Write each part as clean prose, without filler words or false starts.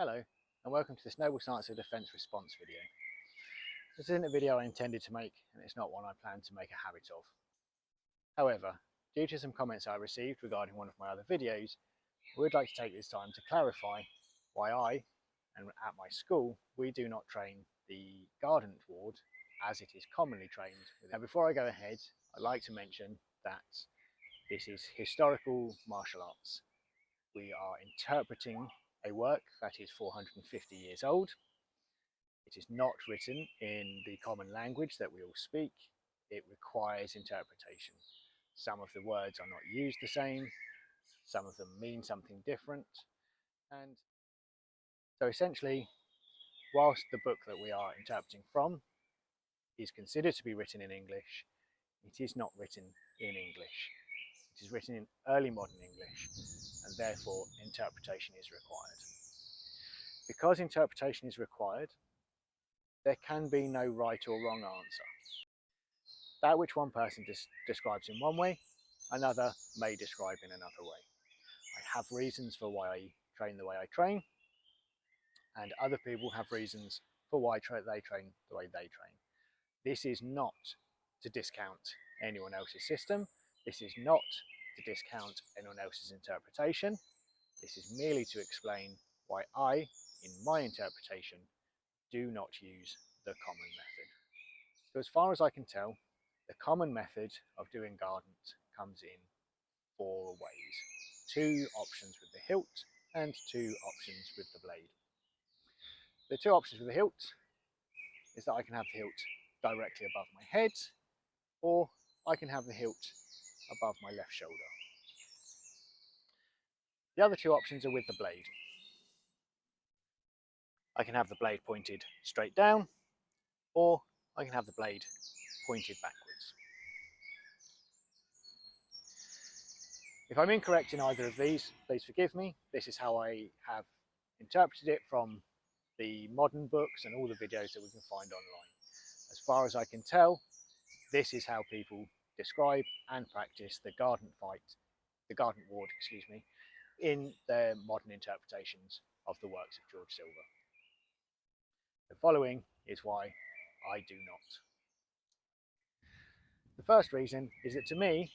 Hello, and welcome to this Noble Science of Defence response video. This isn't a video I intended to make, and it's not one I plan to make a habit of. However, due to some comments I received regarding one of my other videos, I would like to take this time to clarify why I, and at my school, we do not train the guardant ward as it is commonly trained. Now, before I go ahead, I'd like to mention that this is historical martial arts. We are interpreting a work that is 450 years old. It is not written in the common language that we all speak. It requires interpretation. Some of the words are not used the same, some of them mean something different, and so essentially, whilst the book that we are interpreting from is considered to be written in English, it is not written in English. It is written in early modern English, and therefore interpretation is required. Because interpretation is required, there can be no right or wrong answer. That which one person describes in one way, another may describe in another way. I have reasons for why I train the way I train, and other people have reasons for why they train the way they train. This is not to discount anyone else's system. This is not to discount anyone else's interpretation. This is merely to explain why I, in my interpretation, do not use the common method. So as far as I can tell, the common method of doing guardant comes in 4 ways. 2 options with the hilt and 2 options with the blade. The 2 options with the hilt is that I can have the hilt directly above my head, or I can have the hilt above my left shoulder. The other 2 options are with the blade. I can have the blade pointed straight down, or I can have the blade pointed backwards. If I'm incorrect in either of these, please forgive me. This is how I have interpreted it from the modern books and all the videos that we can find online. As far as I can tell, this is how people describe and practice the guardant ward, in their modern interpretations of the works of George Silver. The following is why I do not. The first reason is that to me,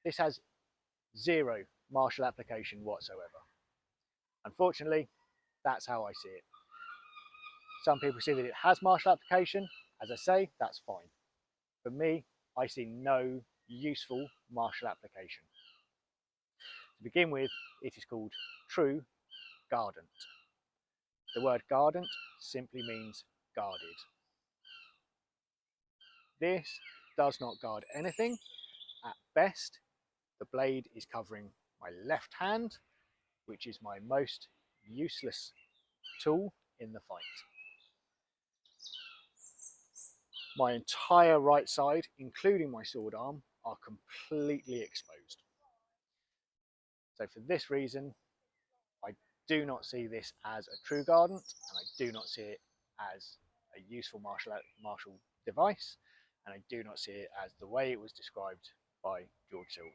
this has 0 martial application whatsoever. Unfortunately, that's how I see it. Some people see that it has martial application. As I say, that's fine. For me, I see no useful martial application. To begin with, it is called true guardant. The word guardant simply means guarded. This does not guard anything. At best, the blade is covering my left hand, which is my most useless tool in the fight. My entire right side, including my sword arm, are completely exposed. So for this reason, I do not see this as a true guardant, and I do not see it as a useful martial device, and I do not see it as the way it was described by George Silver.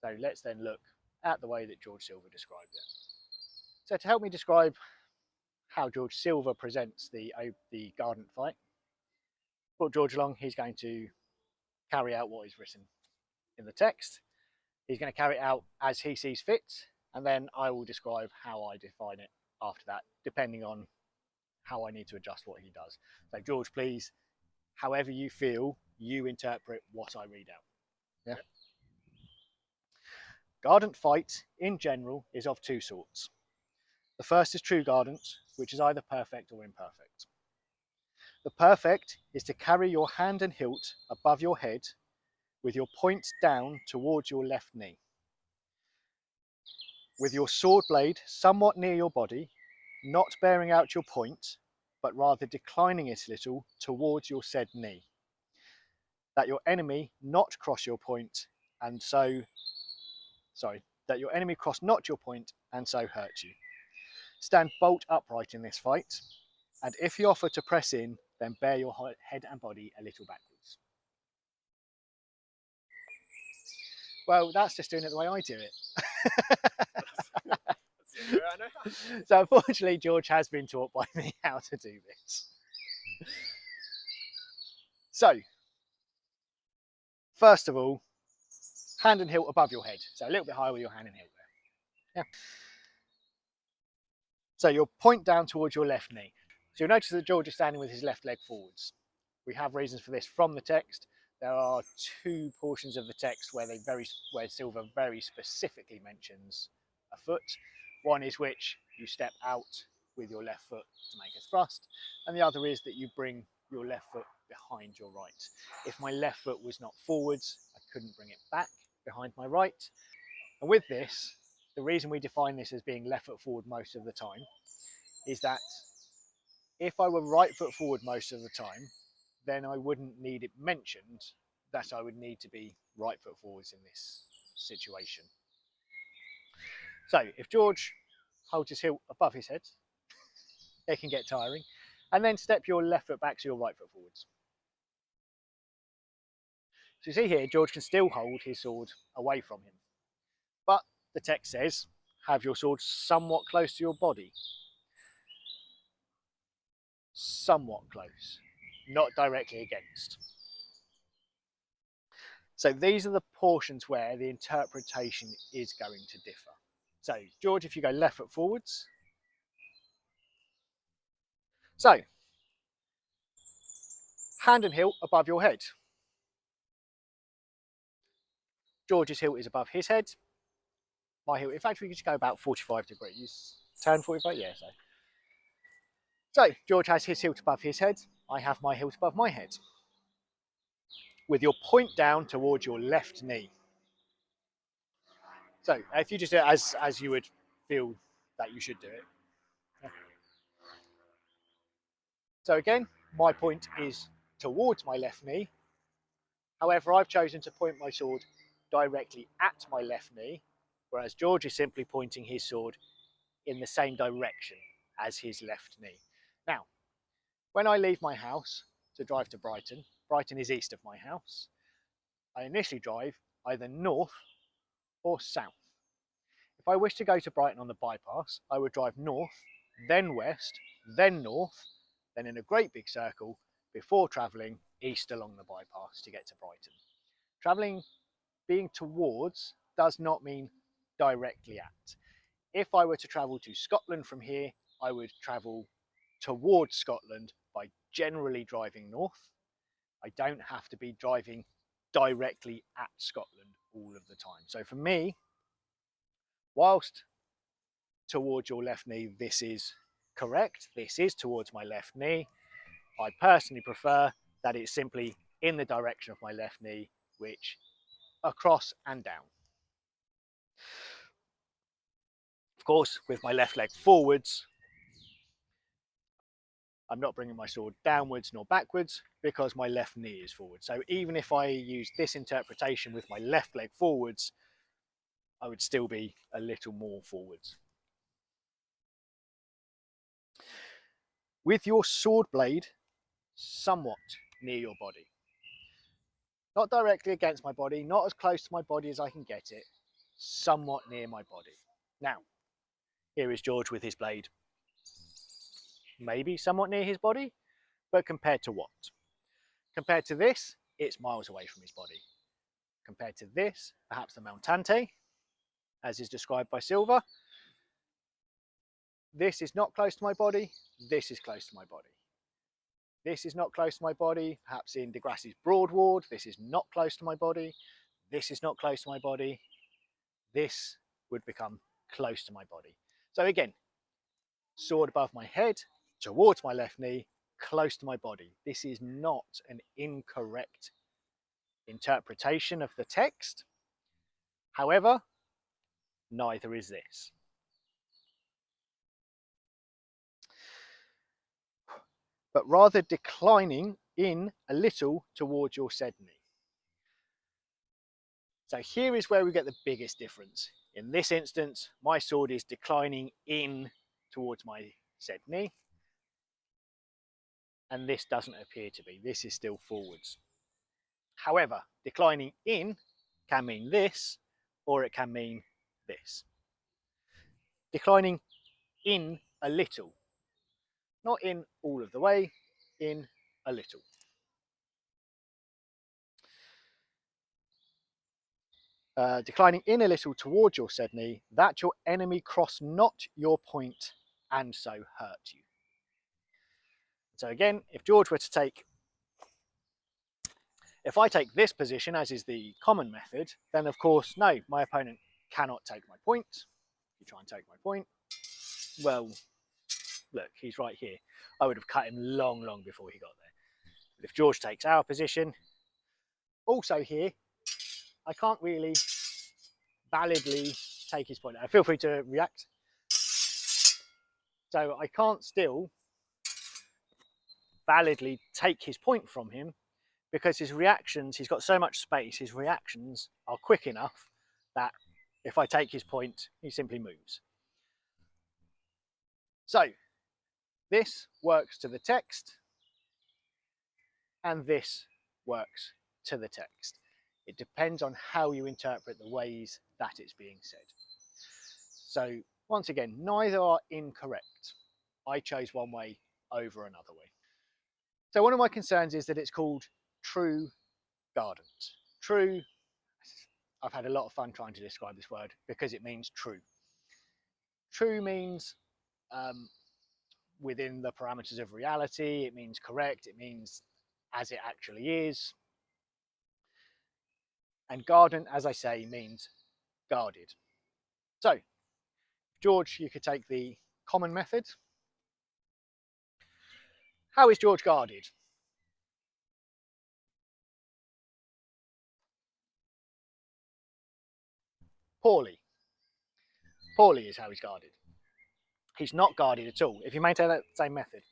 So let's then look at the way that George Silver described it. So to help me describe how George Silver presents the guardant fight, brought George along. He's going to carry out what is written in the text. He's going to carry it out as he sees fit, and then I will describe how I define it after that, depending on how I need to adjust what he does. So George, please, however you feel, you interpret what I read out. Yeah. Guardant fight, in general, is of 2 sorts. The first is true guardant, which is either perfect or imperfect. The perfect is to carry your hand and hilt above your head with your point down towards your left knee, with your sword blade somewhat near your body, not bearing out your point, but rather declining it a little towards your said knee, that your enemy not cross your point and so, that your enemy cross not your point and so hurt you. Stand bolt upright in this fight, and if you offer to press in, then bear your head and body a little backwards. Well, that's just doing it the way I do it. I know how. So unfortunately, George has been taught by me how to do this. So, first of all, hand and hilt above your head. So a little bit higher with your hand and hilt there. Yeah. So you'll point down towards your left knee. So you'll notice that George is standing with his left leg forwards. We have reasons for this from the text. There are two portions of the text where Silver very specifically mentions a foot. One is which you step out with your left foot to make a thrust, and the other is that you bring your left foot behind your right. If my left foot was not forwards, I couldn't bring it back behind my right. And with this, the reason we define this as being left foot forward most of the time is that if I were right foot forward most of the time, then I wouldn't need it mentioned that I would need to be right foot forwards in this situation. So if George holds his heel above his head, it can get tiring, and then step your left foot back to your right foot forwards. So you see here, George can still hold his sword away from him, but the text says, have your sword somewhat close to your body. Somewhat close, not directly against. So these are the portions where the interpretation is going to differ. So George, if you go left foot forwards. So, hand and hilt above your head. George's hilt is above his head. My hilt, in fact, we could just go about 45 degrees. Turn 45, yeah. So George has his hilt above his head. I have my hilt above my head. With your point down towards your left knee. So if you just do it as you would feel that you should do it. So again, my point is towards my left knee. However, I've chosen to point my sword directly at my left knee, whereas George is simply pointing his sword in the same direction as his left knee. Now, when I leave my house to drive to Brighton, Brighton is east of my house, I initially drive either north or south. If I wish to go to Brighton on the bypass, I would drive north, then west, then north, then in a great big circle before travelling east along the bypass to get to Brighton. Travelling being towards does not mean directly at. If I were to travel to Scotland from here, I would travel towards Scotland by generally driving north. I don't have to be driving directly at Scotland all of the time. So for me, whilst towards your left knee, this is correct, this is towards my left knee, I personally prefer that it's simply in the direction of my left knee, which across and down. Of course, with my left leg forwards, I'm not bringing my sword downwards nor backwards because my left knee is forward. So even if I use this interpretation with my left leg forwards, I would still be a little more forwards. With your sword blade somewhat near your body. Not directly against my body, not as close to my body as I can get it, somewhat near my body. Now, here is George with his blade. Maybe somewhat near his body, but compared to what? Compared to this, it's miles away from his body. Compared to this, perhaps the Montante, as is described by Silver, this is not close to my body, this is close to my body. This is not close to my body, perhaps in Degrassi's Broadward, this is not close to my body, this is not close to my body, this would become close to my body. So again, sword above my head, towards my left knee, close to my body. This is not an incorrect interpretation of the text. However, neither is this. But rather declining in a little towards your said knee. So here is where we get the biggest difference. In this instance, my sword is declining in towards my said knee, and this doesn't appear to be. This is still forwards. However, declining in can mean this, or it can mean this. declining in a little. Not in all of the way, in a little. Declining in a little towards your said knee, that your enemy cross not your point and so hurt you. So again, if George were to take, if I take this position, as is the common method, then of course, no, my opponent cannot take my point. If you try and take my point, well, look, he's right here. I would have cut him long, long before he got there. But if George takes our position, also here, I can't really validly take his point. Feel free to react. So I can't still validly take his point from him because his reactions, he's got so much space, his reactions are quick enough that if I take his point, he simply moves. So this works to the text and this works to the text. It depends on how you interpret the ways that it's being said. So once again, neither are incorrect. I chose one way over another way. So one of my concerns is that it's called true guardant. True, I've had a lot of fun trying to describe this word because it means true. True means within the parameters of reality, it means correct, it means as it actually is. And guardant, as I say, means guarded. So, George, you could take the common method. How is George guarded? Poorly. Poorly is how he's guarded. He's not guarded at all, if you maintain that same method.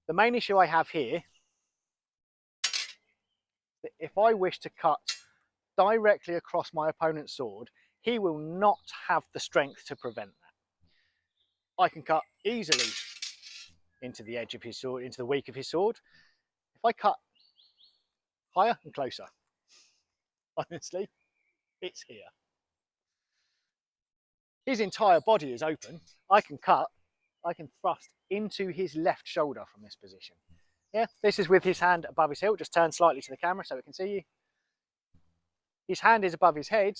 The main issue I have here, that if I wish to cut directly across my opponent's sword, he will not have the strength to prevent that. I can cut easily into the edge of his sword, into the weak of his sword. If I cut higher and closer, honestly, it's here. His entire body is open. I can thrust into his left shoulder from this position. Yeah, this is with his hand above his hilt. Just turn slightly to the camera so we can see you. His hand is above his head,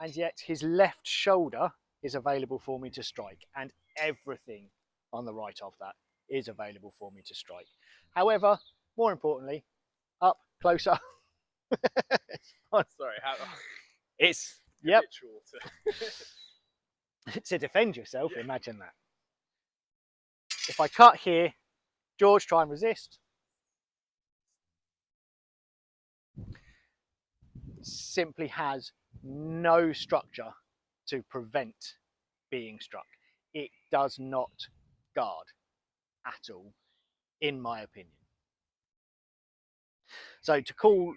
and yet his left shoulder is available for me to strike, and everything on the right of that is available for me to strike. However, more importantly, up, closer. Oh, sorry, how? It's, yep. To defend yourself, yeah. Imagine that. If I cut here, George, try and resist. Simply has no structure to prevent being struck. It does not guard at all, in my opinion. So to call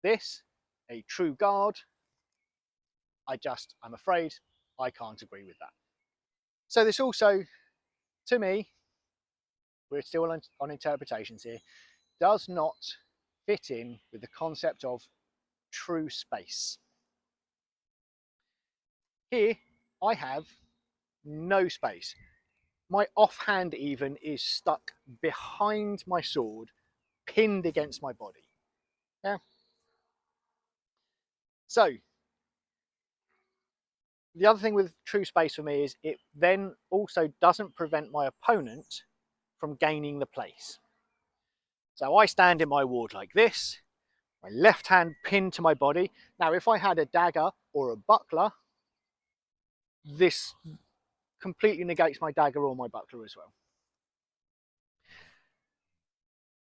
this a true guard, I'm afraid I can't agree with that. So this also, to me, we're still on interpretations here, does not fit in with the concept of true space. Here, I have no space. My offhand even is stuck behind my sword, pinned against my body. Yeah. So, the other thing with true space for me is it then also doesn't prevent my opponent from gaining the place. So I stand in my ward like this, my left hand pinned to my body. Now, if I had a dagger or a buckler, this completely negates my dagger or my buckler as well.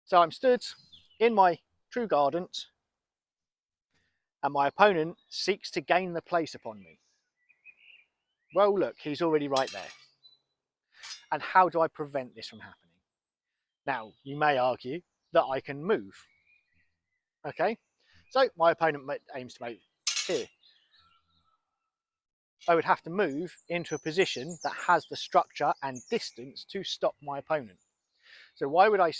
So I'm stood in my true guardant, and my opponent seeks to gain the place upon me. Well, look, he's already right there. And how do I prevent this from happening? Now, you may argue that I can move. Okay, so my opponent aims to make here. I would have to move into a position that has the structure and distance to stop my opponent. So why would I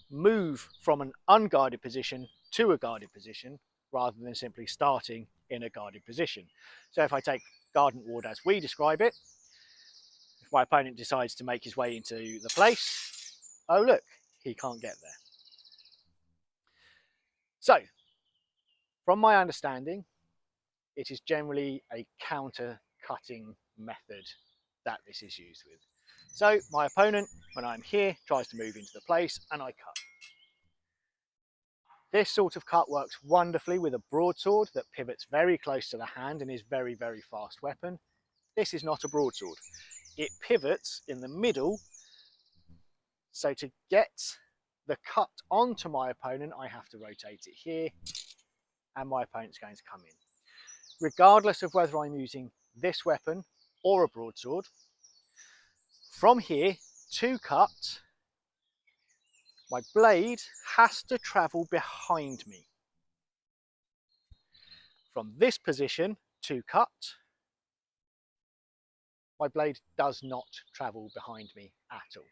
move from an unguarded position to a guarded position rather than simply starting in a guarded position. So if I take guardant ward as we describe it, if my opponent decides to make his way into the place, oh look, he can't get there. So, from my understanding, it is generally a counter-cutting method that this is used with. So my opponent, when I'm here, tries to move into the place and I cut. This sort of cut works wonderfully with a broadsword that pivots very close to the hand and is very, very fast weapon. This is not a broadsword. It pivots in the middle, so to get the cut onto my opponent, I have to rotate it here, and my opponent's going to come in. Regardless of whether I'm using this weapon or a broadsword, from here to cut, my blade has to travel behind me. From this position to cut, my blade does not travel behind me at all.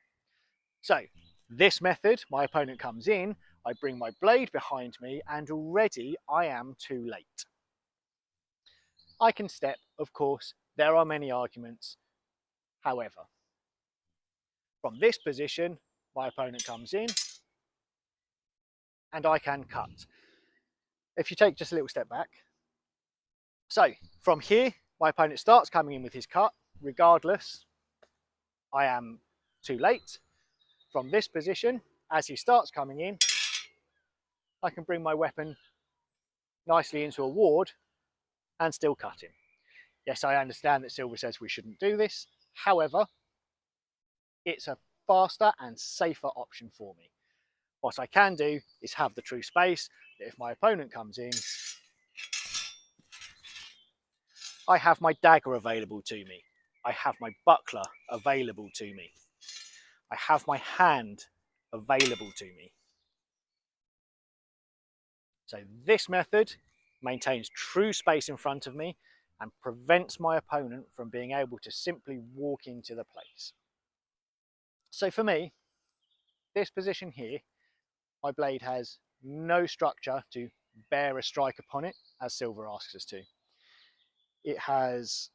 So this method, my opponent comes in, I bring my blade behind me, and already I am too late. I can step, of course, there are many arguments. However, from this position, my opponent comes in, and I can cut. If you take just a little step back, so from here, my opponent starts coming in with his cut. Regardless, I am too late. From this position, as he starts coming in, I can bring my weapon nicely into a ward and still cut him. Yes, I understand that Silver says we shouldn't do this. However, it's a faster and safer option for me. What I can do is have the true space that if my opponent comes in, I have my dagger available to me. I have my buckler available to me. I have my hand available to me. So this method maintains true space in front of me and prevents my opponent from being able to simply walk into the place. So for me, this position here, my blade has no structure to bear a strike upon it, as Silver asks us to. It has,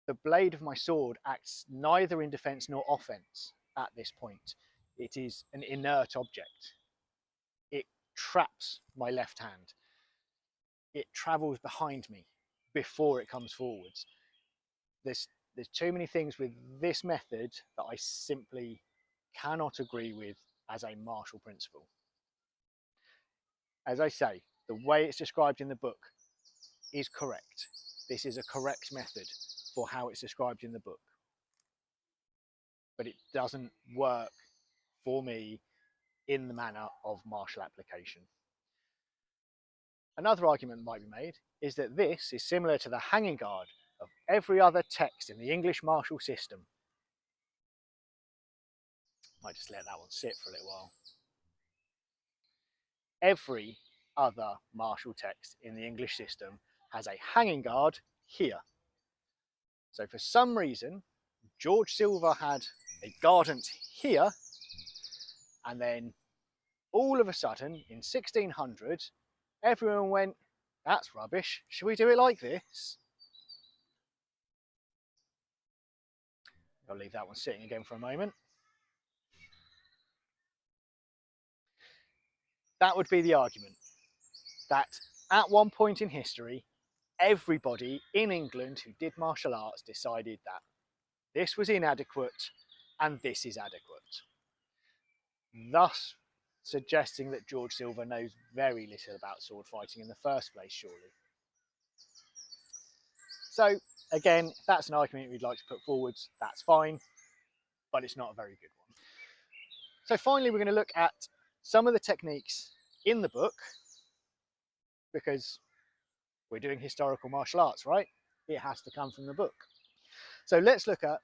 the blade of my sword acts neither in defense nor offense at this point. It is an inert object. It traps my left hand. It travels behind me before it comes forwards. There's too many things with this method that I simply cannot agree with as a martial principle. As I say, the way it's described in the book is correct. This is a correct method for how it's described in the book. But it doesn't work for me in the manner of martial application. Another argument that might be made is that this is similar to the hanging guard of every other text in the English martial system. Might just let that one sit for a little while. Every other martial text in the English system has a hanging guard here. So for some reason, George Silver had a guardant here, and then all of a sudden in 1600, everyone went, that's rubbish, should we do it like this? I'll leave that one sitting again for a moment. That would be the argument, that at one point in history, everybody in England who did martial arts decided that this was inadequate and this is adequate, thus suggesting that George Silver knows very little about sword fighting in the first place, surely. So again, if that's an argument we'd like to put forwards, that's fine, but it's not a very good one. So finally, we're going to look at some of the techniques in the book, because we're doing historical martial arts, right? It has to come from the book. So let's look at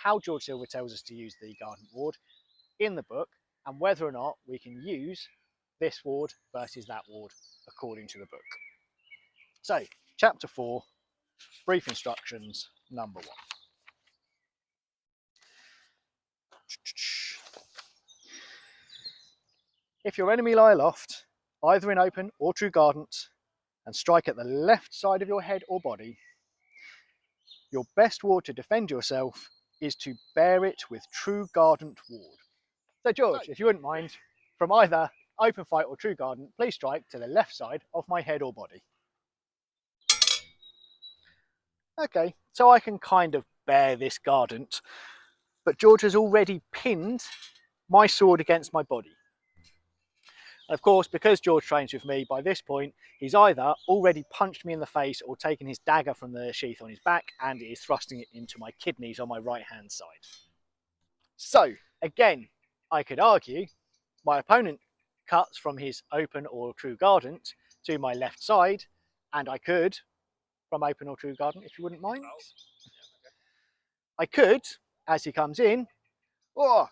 how George Silver tells us to use the guardant ward in the book, and whether or not we can use this ward versus that ward according to the book. So, chapter 4, brief instructions, number 1. If your enemy lie aloft, either in open or true guardant, and strike at the left side of your head or body, your best ward to defend yourself is to bear it with true guardant ward. So George, if you wouldn't mind, from either open fight or true guardant, please strike to the left side of my head or body. Okay, so I can kind of bear this guardant, but George has already pinned my sword against my body. Of course, because George trains with me, by this point, he's either already punched me in the face or taken his dagger from the sheath on his back and is thrusting it into my kidneys on my right-hand side. So, again, I could argue my opponent cuts from his open or true guardant to my left side, and I could, from open or true guardant, if you wouldn't mind, I could, as he comes in, oh,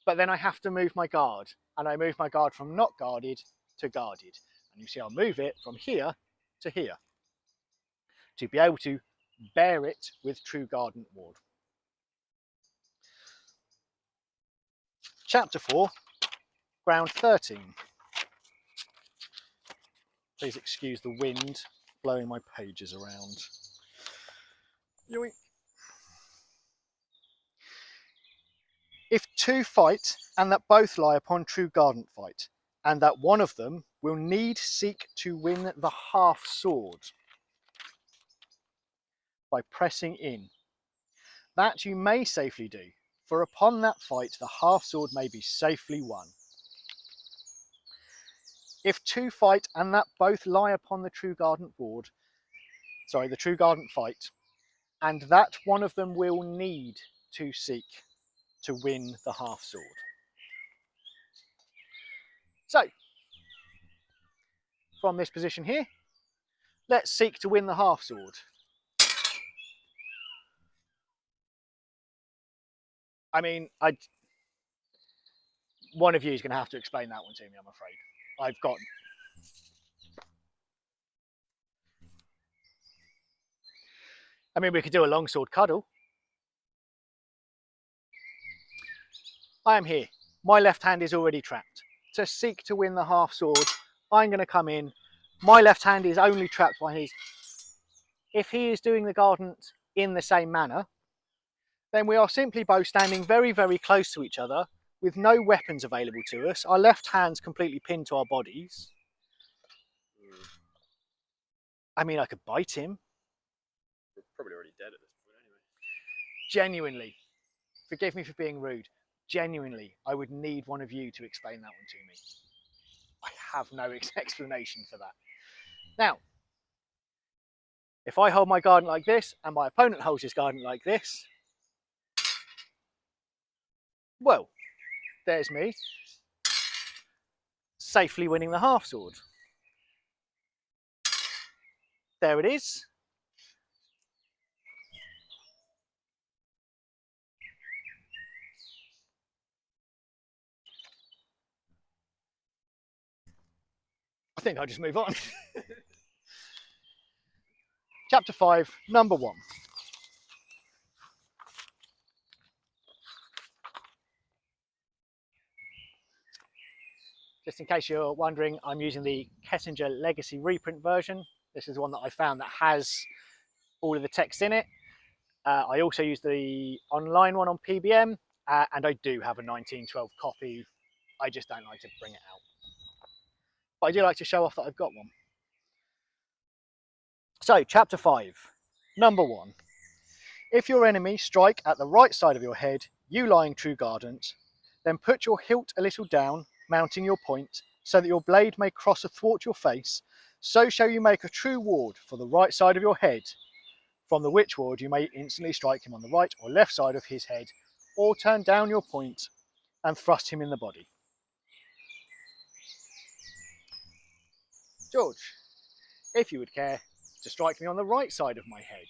but then I have to move my guard, and I move my guard from not guarded to guarded. And you see I'll move it from here to here to be able to bear it with true guardant ward. Chapter 4, ground 13. Please excuse the wind blowing my pages around. Yoink. If two fight, and that both lie upon true guardant fight, and that one of them will need seek to win the half sword by pressing in, that you may safely do, for upon that fight the half sword may be safely won. If two fight, and that both lie upon the true guardant the true guardant fight, and that one of them will need to seek to win the half sword. So, from this position here, let's seek to win the half sword. I mean, one of you is going to have to explain that one to me, I'm afraid. I mean, we could do a longsword cuddle. I am here. My left hand is already trapped. To seek to win the half sword, I'm going to come in. My left hand is only trapped by his. If he is doing the guardant in the same manner, then we are simply both standing very, very close to each other with no weapons available to us. Our left hands completely pinned to our bodies. I mean, I could bite him. We're probably already dead at this point anyway. Genuinely, forgive me for being rude. Genuinely, I would need one of you to explain that one to me. I have no explanation for that. Now, if I hold my guardant like this and my opponent holds his guardant like this, well, there's me safely winning the half sword. There it is. I think I'll just move on. Chapter 5, number 1. Just in case you're wondering, I'm using the Kessinger Legacy reprint version. This is the one that I found that has all of the text in it. I also use the online one on PBM, and I do have a 1912 copy. I just don't like to bring it out. But I do like to show off that I've got one. So, chapter 5, number 1. If your enemy strike at the right side of your head, you lying true guardant, then put your hilt a little down, mounting your point, so that your blade may cross athwart your face. So shall you make a true ward for the right side of your head, from the which ward you may instantly strike him on the right or left side of his head, or turn down your point and thrust him in the body. George, if you would care to strike me on the right side of my head.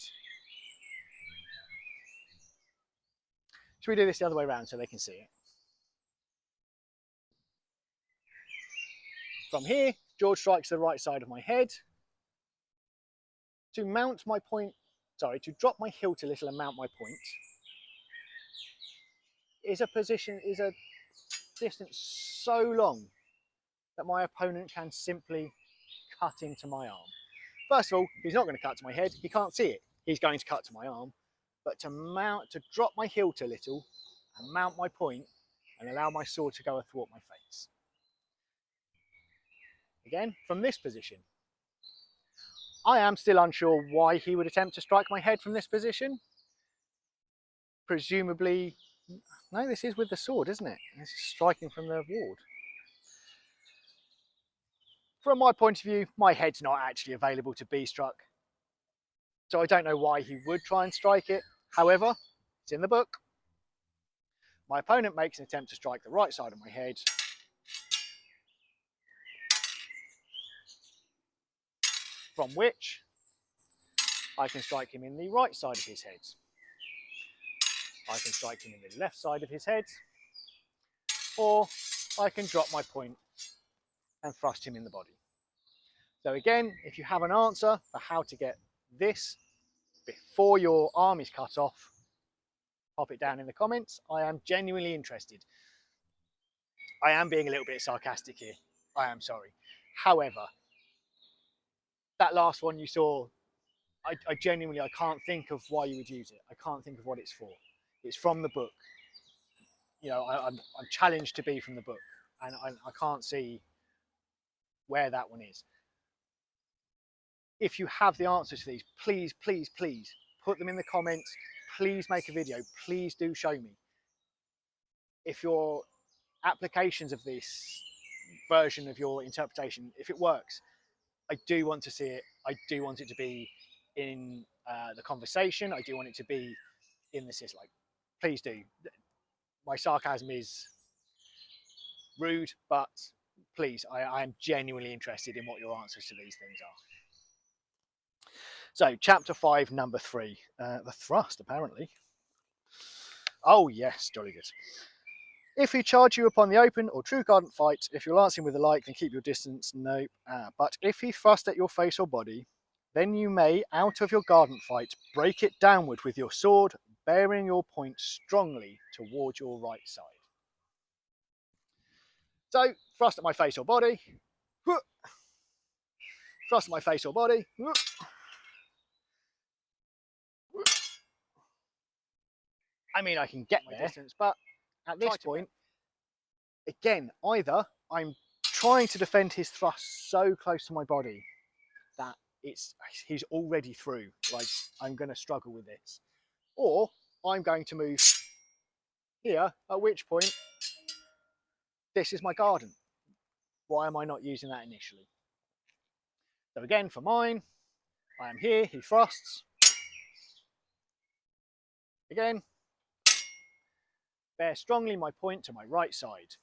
Should we do this the other way around so they can see it? From here, George strikes the right side of my head. To mount my point, to drop my hilt a little and mount my point is a distance so long that my opponent can simply cut into my arm. First of all, he's not going to cut to my head, he can't see it. He's going to cut to my arm, but to drop my hilt a little and mount my point and allow my sword to go athwart my face. Again, from this position, I am still unsure why he would attempt to strike my head from this position. Presumably, no, this is with the sword, isn't it? This is striking from the ward. From my point of view, my head's not actually available to be struck, so I don't know why he would try and strike it. However, it's in the book. My opponent makes an attempt to strike the right side of my head. From which I can strike him in the right side of his head. I can strike him in the left side of his head, or I can drop my point and thrust him in the body. So again, if you have an answer for how to get this before your arm is cut off, pop it down in the comments. I am genuinely interested. I am being a little bit sarcastic here. I am sorry. However, that last one you saw, I genuinely, I can't think of why you would use it. I can't think of what it's for. It's from the book. You know, I'm challenged to be from the book, and I can't see where that one is. If you have the answers to these, please, please, please put them in the comments. Please make a video. Please do show me. If your applications of this version of your interpretation, if it works, I do want to see it. I do want it to be in the conversation. I do want it to be in the like. Please do. My sarcasm is rude, but please, I am genuinely interested in what your answers to these things are. So, chapter 5, number 3, the thrust, apparently. Oh, yes, jolly good. If he charge you upon the open or true guardant fight, if you're lancing with the like, then keep your distance. Nope. But if he thrust at your face or body, then you may, out of your guardant fight, break it downward with your sword, bearing your point strongly toward your right side. So, thrust at my face or body. Thrust at my face or body. I mean, I can get my distance, but at this point, again, either I'm trying to defend his thrust so close to my body that he's already through, like I'm going to struggle with this, or I'm going to move here, at which point this is my guardant. Why am I not using that initially? So again, for mine, I am here, he thrusts. Again, bear strongly my point to my right side.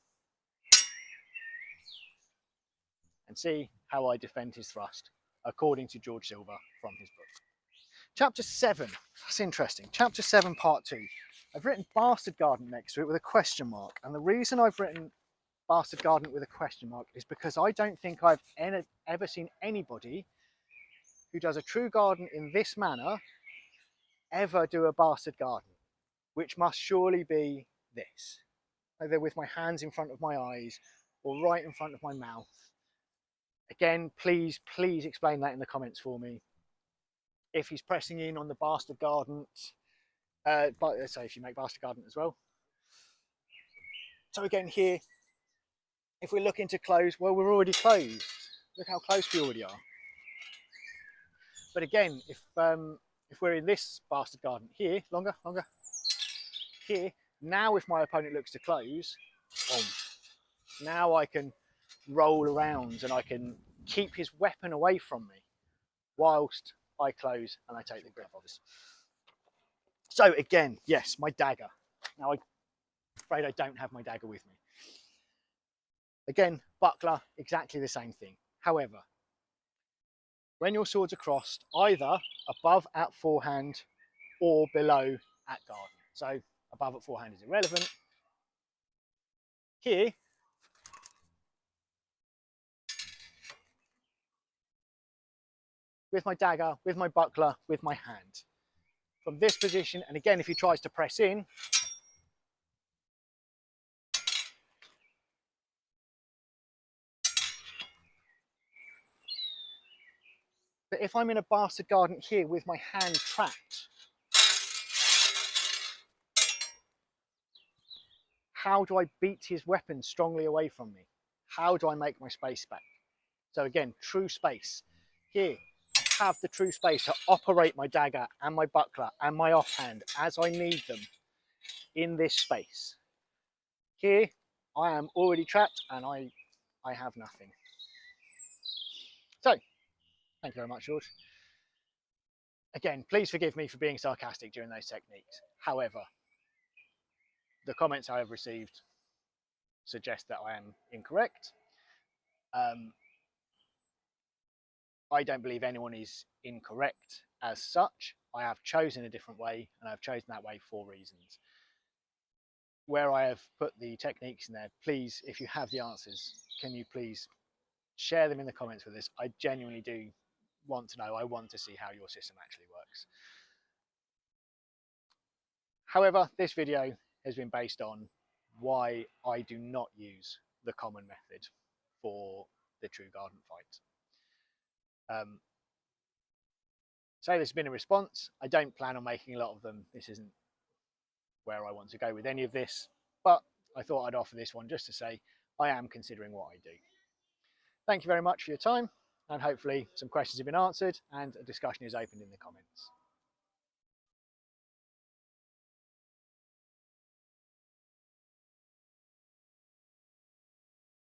And see how I defend his thrust, according to George Silver from his book. Chapter 7, that's interesting. Chapter 7, part 2. I've written Bastard Guardant next to it with a question mark. And the reason I've written Bastard Guardant with a question mark is because I don't think I've ever seen anybody who does a true guardant in this manner ever do a Bastard Guardant, which must surely be this. Either with my hands in front of my eyes or right in front of my mouth. Again, please, please explain that in the comments for me. If he's pressing in on the Bastard Guardant, so if you make Bastard Guardant as well. So again here, if we're looking to close, well, we're already closed. Look how close we already are. But again, if we're in this Bastard Guardant here, longer, here, now if my opponent looks to close, now I can roll around and I can keep his weapon away from me whilst I close and I take the grip of this. So again, yes, my dagger. Now I'm afraid I don't have my dagger with me. Again, buckler, exactly the same thing. However, when your swords are crossed, either above at forehand or below at guard. So above at forehand is irrelevant. Here, with my dagger, with my buckler, with my hand. From this position, and again, if he tries to press in, But if I'm in a bastard guardant here with my hand trapped, how do I beat his weapon strongly away from me? How do I make my space back? So again, true space. Here, I have the true space to operate my dagger and my buckler and my offhand as I need them in this space. Here, I am already trapped and I have nothing. So, thank you very much, George. Again, please forgive me for being sarcastic during those techniques. However, the comments I have received suggest that I am incorrect. I don't believe anyone is incorrect as such. I have chosen a different way, and I've chosen that way for reasons. Where I have put the techniques in there, please, if you have the answers, can you please share them in the comments with us? I genuinely do want to know. I want to see how your system actually works. However, this video has been based on why I do not use the common method for the true guardant fight. So this has been a response. I don't plan on making a lot of them. This isn't where I want to go with any of this, but I thought I'd offer this one just to say I am considering what I do. Thank you very much for your time, and hopefully some questions have been answered and a discussion is opened in the comments.